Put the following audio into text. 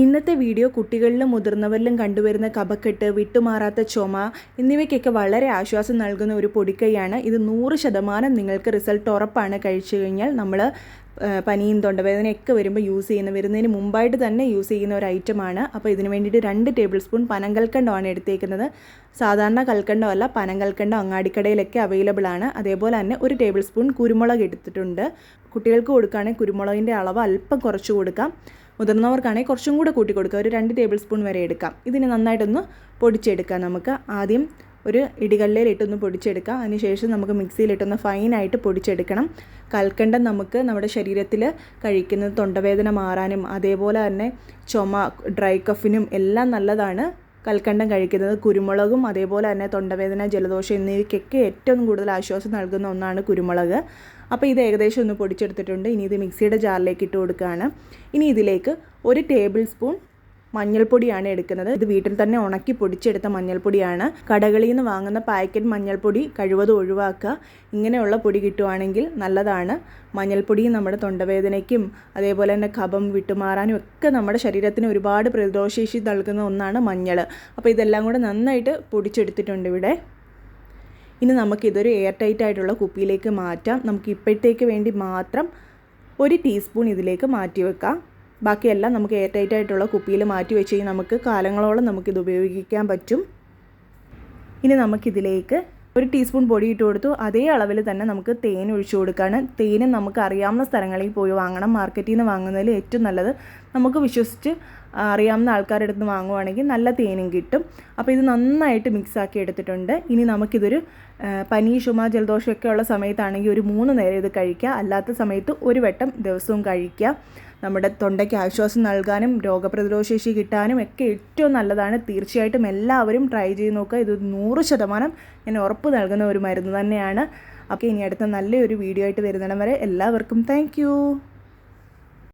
ഇന്നത്തെ വീഡിയോ കുട്ടികളിലും മുതിർന്നവരിലും കണ്ടുവരുന്ന കഫക്കെട്ട്, വിട്ടുമാറാത്ത ചുമ എന്നിവയ്ക്കൊക്കെ വളരെ ആശ്വാസം നൽകുന്ന ഒരു പൊടിക്കൈയാണ്. ഇത് 100% നിങ്ങൾക്ക് റിസൾട്ട് ഉറപ്പാണ്. കഴിച്ചു കഴിഞ്ഞാൽ നമ്മൾ പനിയും തൊണ്ടവേദനയൊക്കെ വരുമ്പോൾ വരുന്നതിന് മുമ്പായിട്ട് തന്നെ യൂസ് ചെയ്യുന്ന ഒരു ഐറ്റമാണ്. അപ്പോൾ ഇതിന് വേണ്ടിയിട്ട് 2 ടേബിൾ സ്പൂൺ പനങ്കൽക്കണ്ടമാണ് എടുത്തേക്കുന്നത്. സാധാരണ കൽക്കണ്ടമല്ല, പനങ്കൽക്കണ്ടം അങ്ങാടിക്കടയിലൊക്കെ അവൈലബിൾ ആണ്. അതേപോലെ തന്നെ 1 ടേബിൾ സ്പൂൺ കുരുമുളക് എടുത്തിട്ടുണ്ട്. കുട്ടികൾക്ക് കൊടുക്കുകയാണെങ്കിൽ കുരുമുളകിൻ്റെ അളവ് അല്പം കുറച്ച് കൊടുക്കാം. മുതിർന്നവർക്കാണെങ്കിൽ കുറച്ചും കൂടെ കൂട്ടി കൊടുക്കുക. ഒരു 2 ടേബിൾ സ്പൂൺ വരെ എടുക്കാം. ഇതിന് നന്നായിട്ടൊന്ന് പൊടിച്ചെടുക്കാം. നമുക്ക് ആദ്യം ഒരു ഇടികല്ലിലിട്ടൊന്ന് പൊടിച്ചെടുക്കാം. അതിനുശേഷം നമുക്ക് മിക്സിയിലിട്ടൊന്ന് ഫൈനായിട്ട് പൊടിച്ചെടുക്കണം. കൽക്കണ്ടം നമുക്ക് നമ്മുടെ ശരീരത്തിൽ കഴിക്കുന്നത് തൊണ്ടവേദന മാറാനും അതേപോലെ തന്നെ ചുമ, ഡ്രൈ കഫിനും എല്ലാം നല്ലതാണ് കൽക്കണ്ടം കഴിക്കുന്നത്. കുരുമുളകും അതേപോലെ തന്നെ തൊണ്ടവേദന, ജലദോഷം എന്നിവയ്ക്കൊക്കെ ഏറ്റവും കൂടുതൽ ആശ്വാസം നൽകുന്ന ഒന്നാണ് കുരുമുളക്. അപ്പോൾ ഇത് ഏകദേശം ഒന്ന് പൊടിച്ചെടുത്തിട്ടുണ്ട്. ഇനി ഇത് മിക്സിയുടെ ജാറിലേക്ക് ഇട്ട് കൊടുക്കുകയാണ്. ഇനി ഇതിലേക്ക് 1 ടേബിൾ സ്പൂൺ മഞ്ഞൾപ്പൊടിയാണ് എടുക്കുന്നത്. ഇത് വീട്ടിൽ തന്നെ ഉണക്കി പൊടിച്ചെടുത്ത മഞ്ഞൾപ്പൊടിയാണ്. കടകളിൽ നിന്ന് വാങ്ങുന്ന പാക്കറ്റ് മഞ്ഞൾപ്പൊടി കഴിവതും ഒഴിവാക്കുക. ഇങ്ങനെയുള്ള പൊടി കിട്ടുവാണെങ്കിൽ നല്ലതാണ്. മഞ്ഞൾപ്പൊടി നമ്മുടെ തൊണ്ടവേദനയ്ക്കും അതേപോലെ തന്നെ കഫം വിട്ടുമാറാനും ഒക്കെ നമ്മുടെ ശരീരത്തിന് ഒരുപാട് പ്രതിരോധശേഷി നൽകുന്ന ഒന്നാണ് മഞ്ഞൾ. അപ്പോൾ ഇതെല്ലാം കൂടെ നന്നായിട്ട് പൊടിച്ചെടുത്തിട്ടുണ്ട് ഇവിടെ. ഇനി നമുക്കിതൊരു എയർ ടൈറ്റ് ആയിട്ടുള്ള കുപ്പിയിലേക്ക് മാറ്റാം. നമുക്ക് ഇപ്പോഴത്തേക്ക് വേണ്ടി മാത്രം 1 ടീസ്പൂൺ ഇതിലേക്ക് മാറ്റി വെക്കാം. ബാക്കിയെല്ലാം നമുക്ക് എയർ ടൈറ്റ് ആയിട്ടുള്ള കുപ്പിയിൽ മാറ്റി വെച്ച് കഴിഞ്ഞാൽ നമുക്ക് കാലങ്ങളോളം നമുക്കിത് ഉപയോഗിക്കാൻ പറ്റും. ഇനി നമുക്കിതിലേക്ക് 1 ടീസ്പൂൺ പൊടി ഇട്ട് കൊടുത്തു. അതേ അളവിൽ തന്നെ നമുക്ക് തേൻ ഒഴിച്ചു കൊടുക്കുകയാണ്. തേനും നമുക്ക് അറിയാവുന്ന സ്ഥലങ്ങളിൽ പോയി വാങ്ങണം. മാർക്കറ്റിൽ നിന്ന് വാങ്ങുന്നതിൽ ഏറ്റവും നല്ലത് നമുക്ക് വിശ്വസിച്ച് അറിയാവുന്ന ആൾക്കാരുടെ അടുത്ത് വാങ്ങുവാണെങ്കിൽ നല്ല തേനും കിട്ടും. അപ്പോൾ ഇത് നന്നായിട്ട് മിക്സാക്കി എടുത്തിട്ടുണ്ട്. ഇനി നമുക്കിതൊരു പനി, ചുമ, ജലദോഷമൊക്കെ ഉള്ള സമയത്താണെങ്കിൽ ഒരു 3 നേരം ഇത് കഴിക്കുക. അല്ലാത്ത സമയത്ത് 1 വട്ടം ദിവസവും കഴിക്കുക. നമ്മുടെ തൊണ്ടയ്ക്ക് ആശ്വാസം നൽകാനും രോഗപ്രതിരോധശേഷി കിട്ടാനും ഒക്കെ ഏറ്റവും നല്ലതാണ്. തീർച്ചയായിട്ടും എല്ലാവരും ട്രൈ ചെയ്ത് നോക്കുക. ഇത് 100% ഞാൻ ഉറപ്പ് നൽകുന്ന ഒരു മരുന്ന് തന്നെയാണ്. അപ്പോൾ ഇനി അടുത്ത നല്ലൊരു വീഡിയോ ആയിട്ട് വരുന്നിടം വരെ എല്ലാവർക്കും താങ്ക്